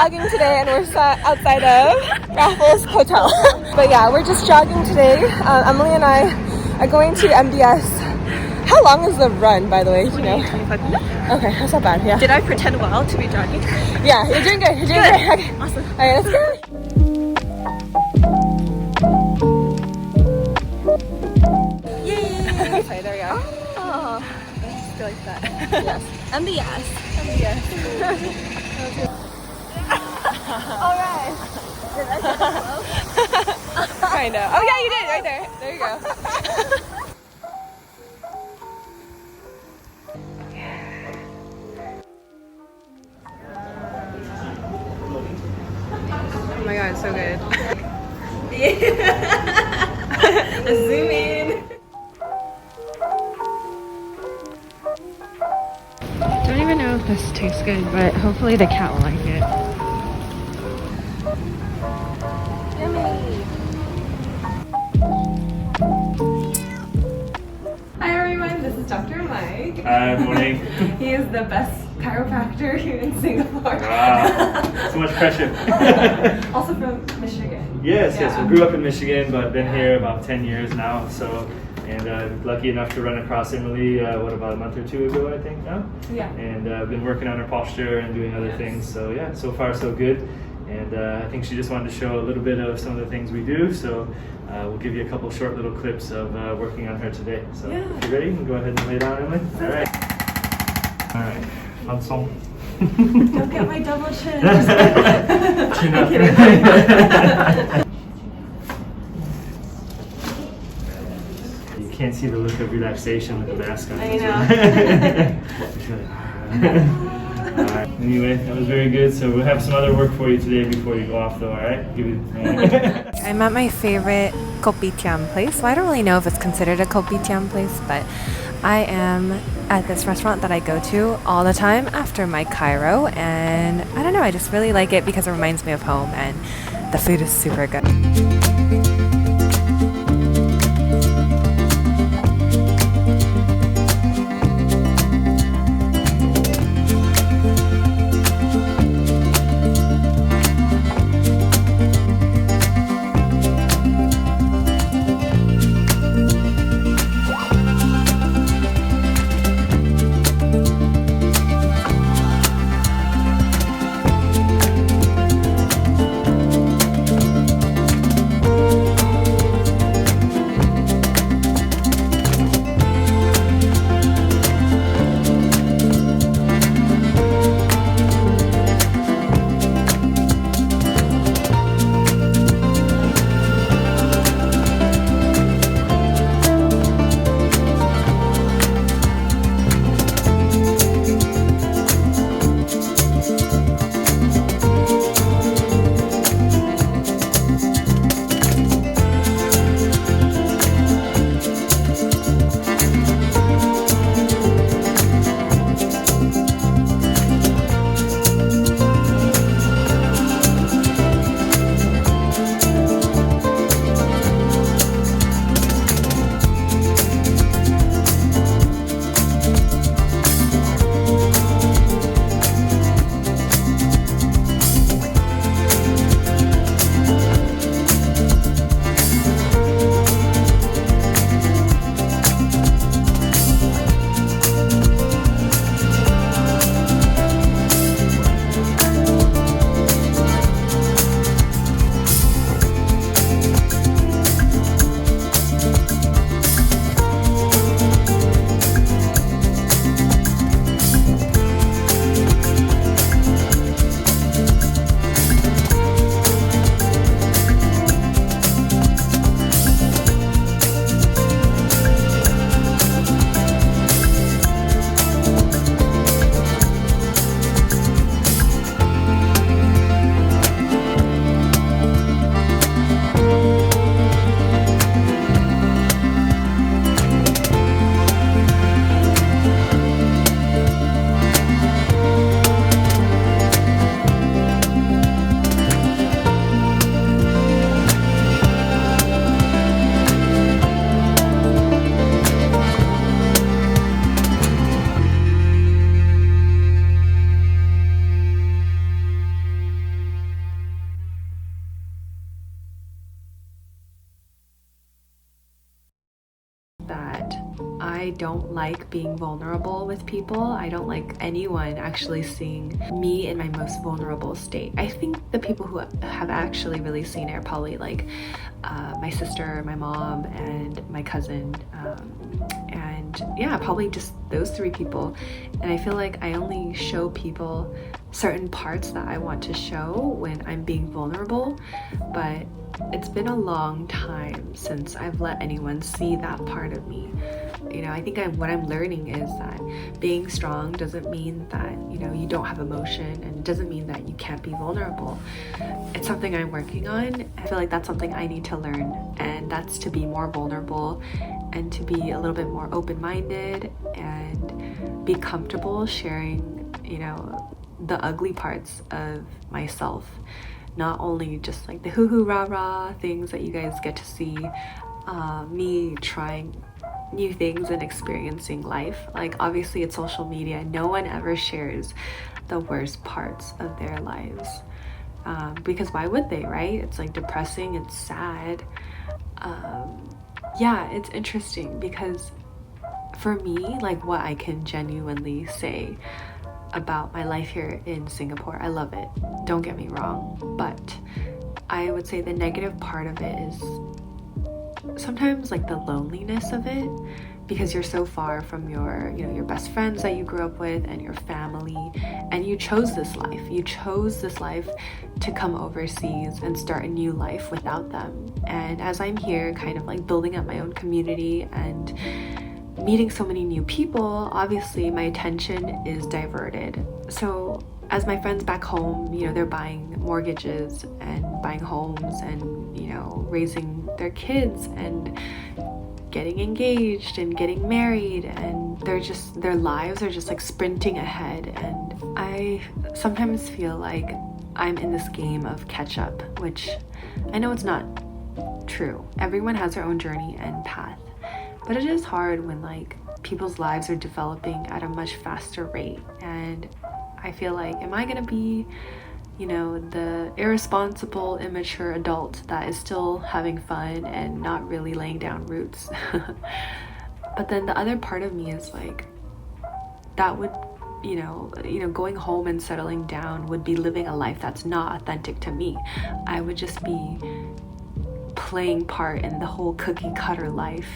jogging today and we're outside of Raffles Hotel. But yeah, we're just jogging today. Emily and I are going to MBS. How long is the run, by the way? You know? 25 minutes. Okay, that's not bad, yeah. Did I pretend well to be jogging? Yeah, you're doing good. You're doing good. Okay. Awesome. Alright, let's go. Yay! Okay, there we go. Oh, just go like that. Yes. MBS. Yes. Alright. Did I get it close? Kind of. Oh yeah, you did. Right there. There you go. Oh my god, it's so good. Let's zoom in. Don't even know if this tastes good, but hopefully the cat will like it. Hi everyone, this is Dr. Mike. Hi, morning. He is the best chiropractor here in Singapore. Wow, so much pressure. Also from Michigan. Yes, Yeah. we grew up in Michigan, but been here about 10 years now. So, and lucky enough to run across Emily, about a month or two ago, I think now. Yeah. And I've been working on her posture and doing other things. So yeah, so far so good. And I think she just wanted to show a little bit of some of the things we do. So we'll give you a couple short little clips of working on her today. So if you're ready, you can go ahead and lay down, Emily. All right. All right. Handsome. Don't get my double chin. Chin up. You can't see the look of relaxation with the mask on. I know. Alright. Anyway, that was very good. So we'll have some other work for you today before you go off though, alright? I'm at my favorite kopitiam place. Well, I don't really know if it's considered a kopitiam place, but I am at this restaurant that I go to all the time after my chiro, and I don't know, I just really like it because it reminds me of home and the food is super good. I don't like being vulnerable with people. I don't like anyone actually seeing me in my most vulnerable state. I think the people who have actually really seen it are probably like my sister, my mom, and my cousin. And yeah, probably just those three people. And I feel like I only show people certain parts that I want to show when I'm being vulnerable, but it's been a long time since I've let anyone see that part of me. You know, I think what I'm learning is that being strong doesn't mean that, you know, you don't have emotion, and it doesn't mean that you can't be vulnerable. It's something I'm working on. I feel like that's something I need to learn, and that's to be more vulnerable and to be a little bit more open-minded and be comfortable sharing, you know, the ugly parts of myself. Not only just like the hoo-hoo rah-rah things that you guys get to see, me trying new things and experiencing life. Like obviously it's social media, no one ever shares the worst parts of their lives, because why would they, right? It's like depressing, it's sad. Yeah, it's interesting because for me, like what I can genuinely say about my life here in Singapore, I love it, don't get me wrong, but I would say the negative part of it is sometimes like the loneliness of it, because you're so far from your, you know, your best friends that you grew up with and your family, and you chose this life to come overseas and start a new life without them. And as I'm here kind of like building up my own community and meeting so many new people, obviously my attention is diverted. So as my friends back home, you know, they're buying mortgages and buying homes and, you know, raising their kids and getting engaged and getting married, and their lives are just like sprinting ahead. And I sometimes feel like I'm in this game of catch up, which I know it's not true. Everyone has their own journey and path, but it is hard when like people's lives are developing at a much faster rate. And I feel like, am I gonna be, you know, the irresponsible, immature adult that is still having fun and not really laying down roots? But then the other part of me is like, that would, you know, going home and settling down would be living a life that's not authentic to me. I would just be playing part in the whole cookie cutter life.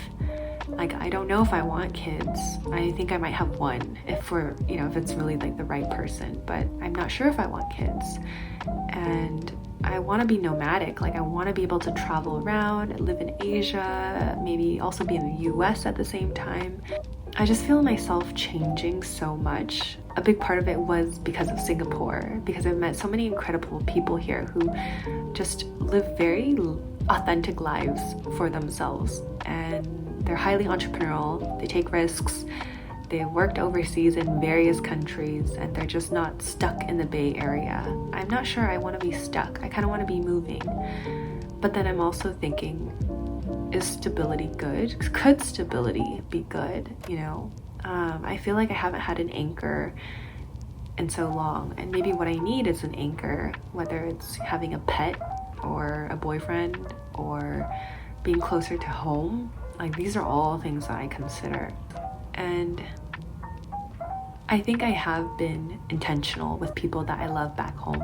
Like, I don't know if I want kids. I think I might have one if it's really like the right person, but I'm not sure if I want kids. And I want to be nomadic. Like, I want to be able to travel around, live in Asia, maybe also be in the US at the same time. I just feel myself changing so much. A big part of it was because of Singapore, because I've met so many incredible people here who just live very authentic lives for themselves, and they're highly entrepreneurial, they take risks, they worked overseas in various countries, and they're just not stuck in the Bay Area. I'm not sure I want to be stuck. I kind of want to be moving. But then I'm also thinking, is stability good? Could stability be good? You know, I feel like I haven't had an anchor in so long, and maybe what I need is an anchor, whether it's having a pet or a boyfriend or being closer to home. Like, these are all things that I consider. And I think I have been intentional with people that I love back home.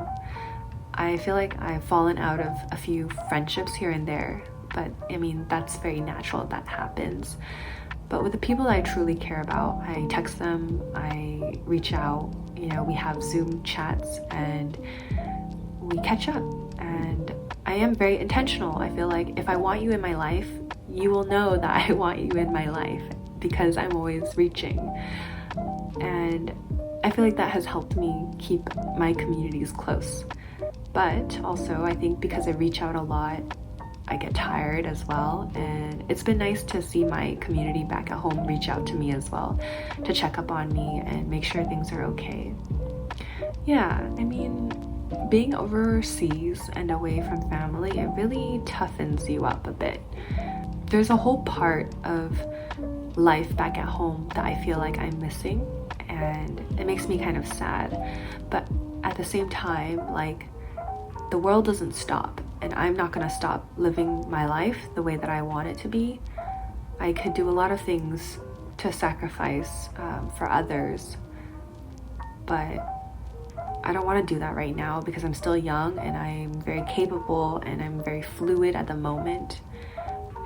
I feel like I've fallen out of a few friendships here and there, but I mean, that's very natural, that happens. But with the people that I truly care about, I text them, I reach out, you know, we have Zoom chats and we catch up. And I am very intentional. I feel like if I want you in my life, you will know that I want you in my life, because I'm always reaching. And I feel like that has helped me keep my communities close. But also, I think because I reach out a lot, I get tired as well. And it's been nice to see my community back at home reach out to me as well, to check up on me and make sure things are okay. Yeah, I mean, being overseas and away from family, it really toughens you up a bit. There's a whole part of life back at home that I feel like I'm missing, and it makes me kind of sad. But at the same time, like, the world doesn't stop, and I'm not gonna stop living my life the way that I want it to be. I could do a lot of things to sacrifice for others, but I don't want to do that right now because I'm still young and I'm very capable and I'm very fluid at the moment.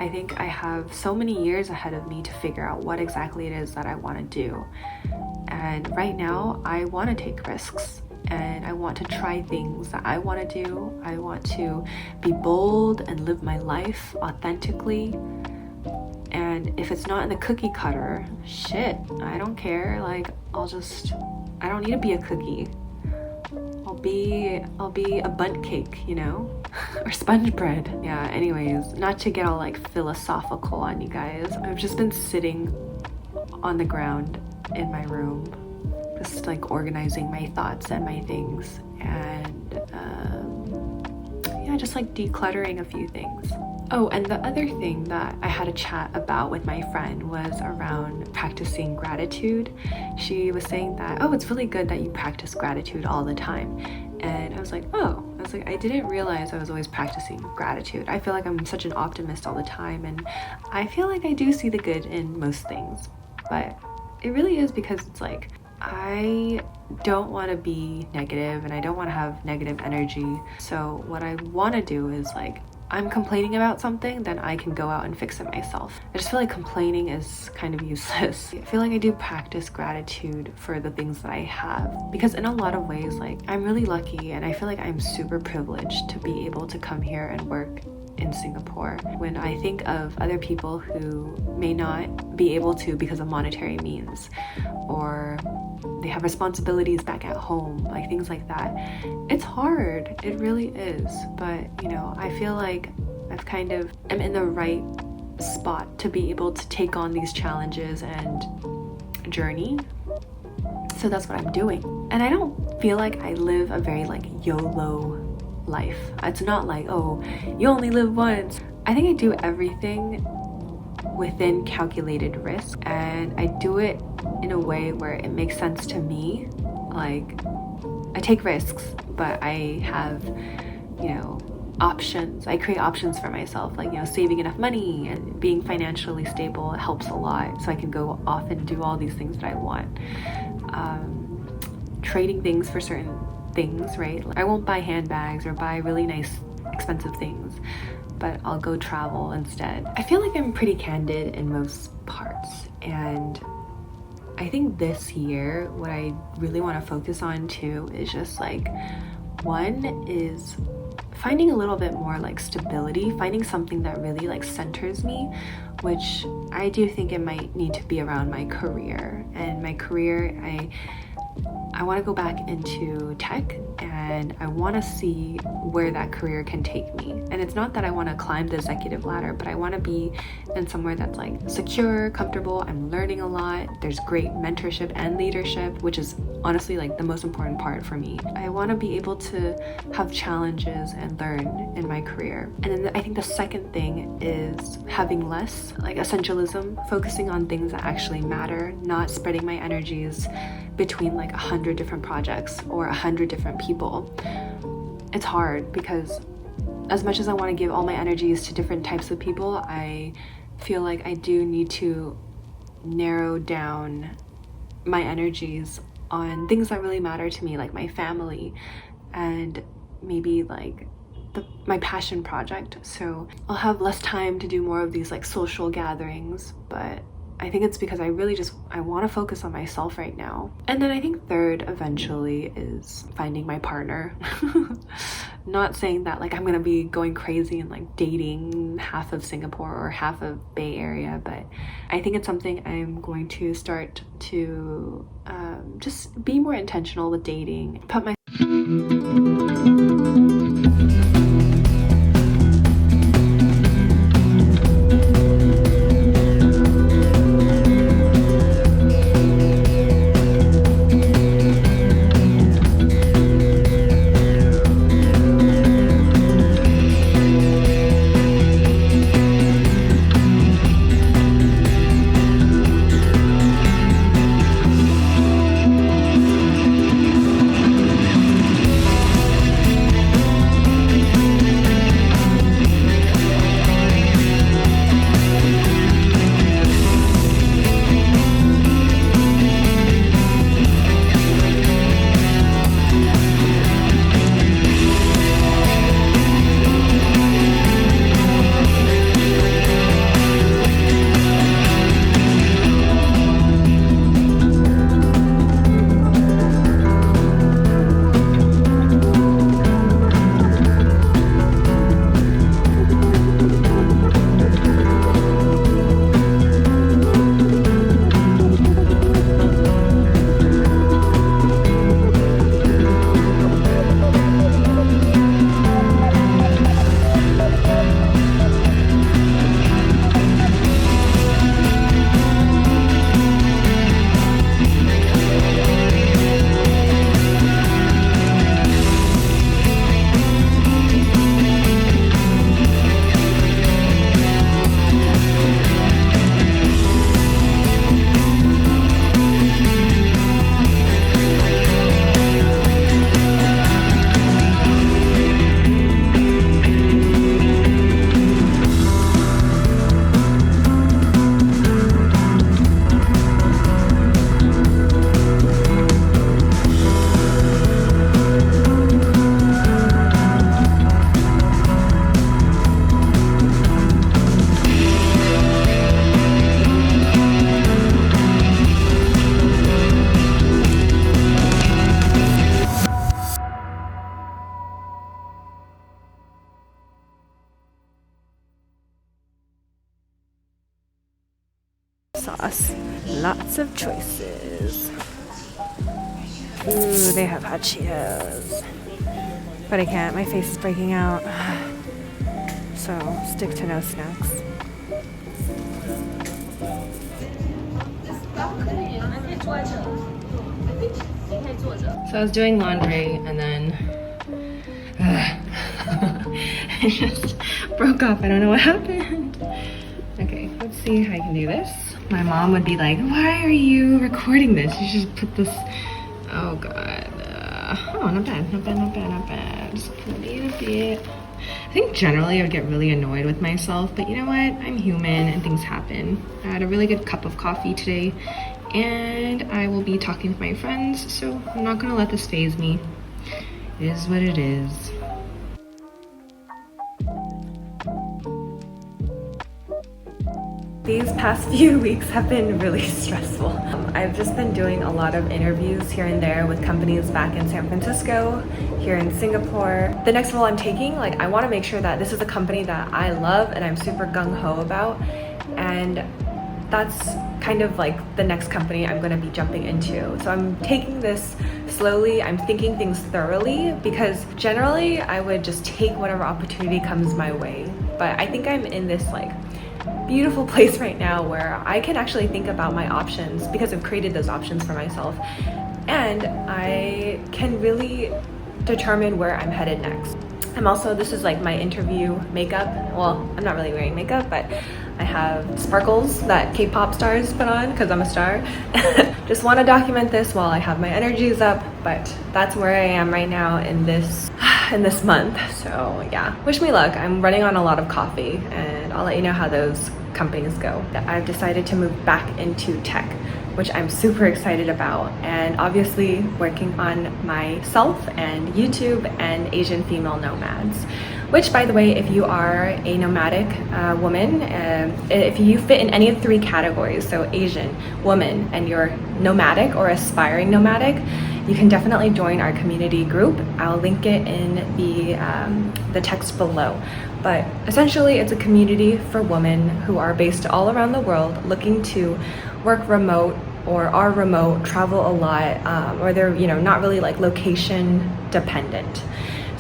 I think I have so many years ahead of me to figure out what exactly it is that I want to do. And right now, I want to take risks and I want to try things that I want to do. I want to be bold and live my life authentically. And if it's not in the cookie cutter, shit, I don't care. Like, I don't need to be a cookie. I'll be a bundt cake, you know? Or sponge bread. Yeah, anyways, not to get all like philosophical on you guys. I've just been sitting on the ground in my room, just like organizing my thoughts and my things, and yeah, just like decluttering a few things. Oh, and the other thing that I had a chat about with my friend was around practicing gratitude. She was saying that, oh, it's really good that you practice gratitude all the time. And I was like, I didn't realize I was always practicing gratitude. I feel like I'm such an optimist all the time, and I feel like I do see the good in most things. But it really is because it's like, I don't want to be negative and I don't want to have negative energy. So what I want to do is like, I'm complaining about something, then I can go out and fix it myself. I just feel like complaining is kind of useless. I feel like I do practice gratitude for the things that I have, because in a lot of ways, like, I'm really lucky and I feel like I'm super privileged to be able to come here and work in Singapore. When I think of other people who may not be able to because of monetary means, or they have responsibilities back at home, like things like that, it's hard. It really is. But you know, I feel like I've kind of am in the right spot to be able to take on these challenges and journey. So that's what I'm doing. And I don't feel like I live a very like YOLO life. It's not like, oh, you only live once. I think I do everything within calculated risk, and I do it in a way where it makes sense to me. Like, I take risks, but I have, you know, options. I create options for myself, like, you know, saving enough money and being financially stable helps a lot, so I can go off and do all these things that I want. Trading things for certain things, right? I won't buy handbags or buy really nice expensive things, but I'll go travel instead. I feel like I'm pretty candid in most parts, and I think this year what I really want to focus on too is just like, one is finding a little bit more like stability, finding something that really like centers me, which I do think it might need to be around my career. And my career, I want to go back into tech, and I want to see where that career can take me. And it's not that I want to climb the executive ladder, but I want to be in somewhere that's like secure, comfortable. I'm learning a lot. There's great mentorship and leadership, which is honestly like the most important part for me. I want to be able to have challenges and learn in my career. And then I think the second thing is having less like essentialism, focusing on things that actually matter, not spreading my energies between like 100 different projects or 100 different people. It's hard because as much as I want to give all my energies to different types of people, I feel like I do need to narrow down my energies on things that really matter to me, like my family and maybe like my passion project. So I'll have less time to do more of these like social gatherings, but I think it's because I want to focus on myself right now. And then I think third eventually is finding my partner. Not saying that like I'm gonna be going crazy and like dating half of Singapore or half of Bay Area, but I think it's something I'm going to start to just be more intentional with dating. Put my sauce. Lots of choices. Ooh, they have hot Cheetos. But I can't, my face is breaking out. So, stick to no snacks. So I was doing laundry and then it just broke off. I don't know what happened. Okay, let's see how I can do this. My mom would be like, why are you recording this? You should put this, oh God. Oh, not bad, not bad, not bad, not bad. Just a bit. I think generally I would get really annoyed with myself, but you know what? I'm human and things happen. I had a really good cup of coffee today and I will be talking with my friends, so I'm not gonna let this faze me. It is what it is. These past few weeks have been really stressful. I've just been doing a lot of interviews here and there with companies back in San Francisco, here in Singapore. The next role I'm taking, like, I want to make sure that this is a company that I love and I'm super gung-ho about, and that's kind of like the next company I'm going to be jumping into. So I'm taking this slowly, I'm thinking things thoroughly, because generally I would just take whatever opportunity comes my way. But I think I'm in this like beautiful place right now where I can actually think about my options because I've created those options for myself, and I can really determine where I'm headed next. I'm also, this is like my interview makeup. Well, I'm not really wearing makeup, but I have sparkles that K-pop stars put on because I'm a star. Just want to document this while I have my energies up, but that's where I am right now in this month. So yeah, wish me luck. I'm running on a lot of coffee and I'll let you know how those companies go. I've decided to move back into tech, which I'm super excited about, and obviously working on myself and YouTube and Asian female nomads. Which, by the way, if you are a nomadic woman, if you fit in any of 3 categories, so Asian, woman, and you're nomadic or aspiring nomadic, you can definitely join our community group. I'll link it in the text below. But essentially, it's a community for women who are based all around the world, looking to work remote or are remote, travel a lot, or they're not really like location dependent.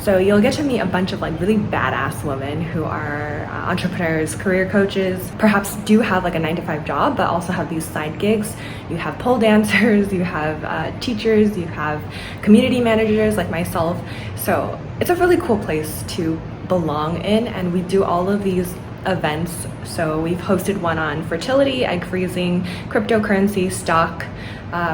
So you'll get to meet a bunch of like really badass women who are entrepreneurs, career coaches, perhaps do have like a 9-to-5 job, but also have these side gigs. You have pole dancers, you have teachers, you have community managers like myself. So it's a really cool place to belong in, and we do all of these events. So we've hosted one on fertility, egg freezing, cryptocurrency, stock,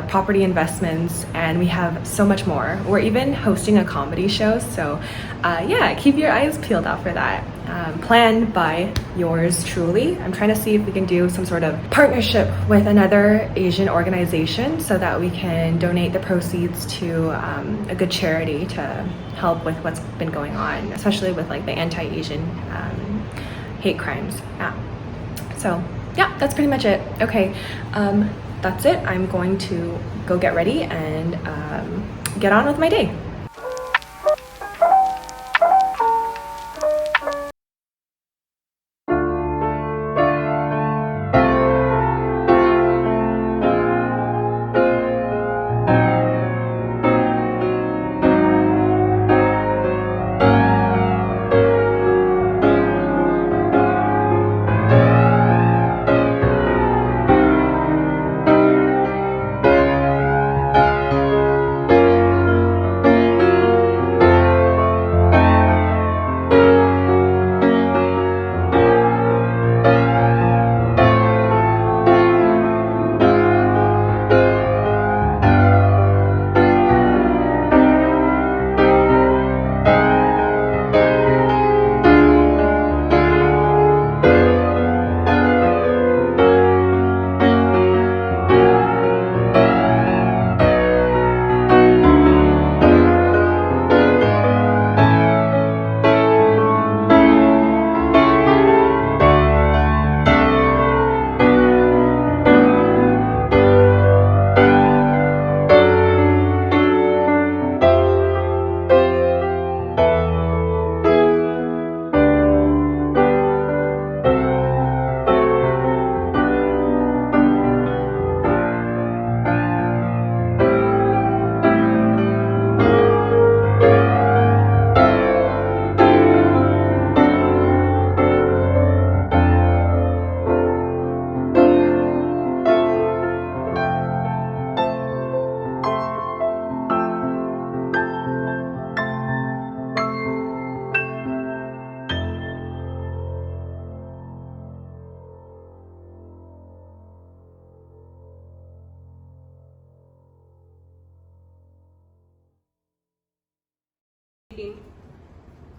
property investments, and we have so much more. We're even hosting a comedy show, so yeah, keep your eyes peeled out for that. Planned by yours truly. I'm trying to see if we can do some sort of partnership with another Asian organization so that we can donate the proceeds to a good charity to help with what's been going on, especially with like the anti-Asian hate crimes. So yeah, that's pretty much it. Okay, that's it. I'm going to go get ready and get on with my day.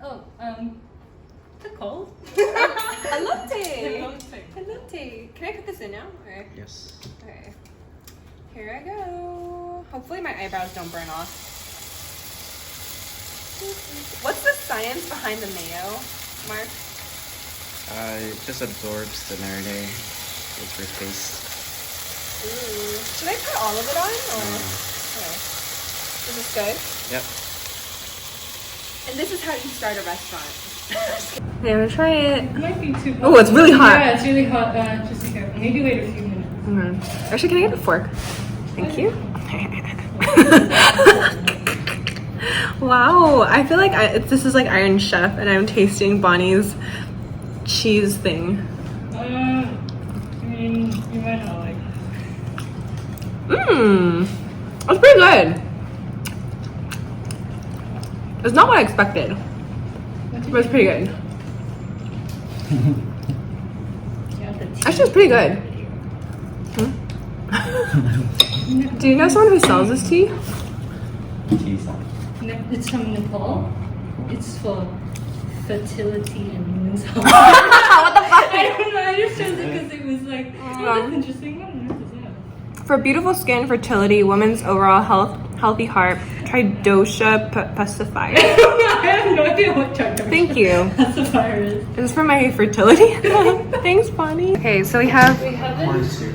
Oh, it's cold. A latte. A latte. A latte. Can I put this in now? Or? Yes. Okay. Here I go. Hopefully my eyebrows don't burn off. What's the science behind the mayo, Mark? It just absorbs the marinade with your taste. Ooh. Should I put all of it on? Or? Okay. Is this good? Yep. And this is how you start a restaurant. Okay, I'm gonna try it. It might be too hot. Oh, it's really hot. Yeah, it's really hot. Just be careful. Maybe wait a few minutes. Actually, can I get a fork? Thank you. Wow, I feel like this is like Iron Chef, and I'm tasting Bonnie's cheese thing. I mean, you might not like That's pretty good. It's not what I expected, but it's pretty good. Actually, it's pretty good. Do you know someone who sells this tea? It's from Nepal. It's for fertility and women's health. What the fuck? I don't know. I just chose it because it was like, oh, that's interesting. What on earth is that? For beautiful skin, fertility, women's overall health, healthy heart, try dosha pacifier. I have no idea what Chakra Thank you. pacifier is. Is this for my fertility? Thanks, Bonnie. Okay, so we have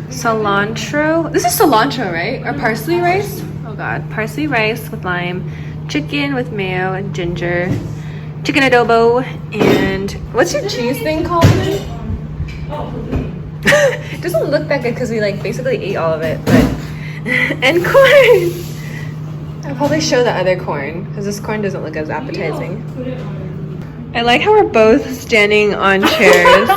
cilantro. This is cilantro, right? Or parsley rice? Oh god, parsley rice with lime, chicken with mayo and ginger, chicken adobo, and what's your cheese thing called? It doesn't look that good because we like basically ate all of it, but and corn. I'll probably show the other corn because this corn doesn't look as appetizing. I like how we're both standing on chairs.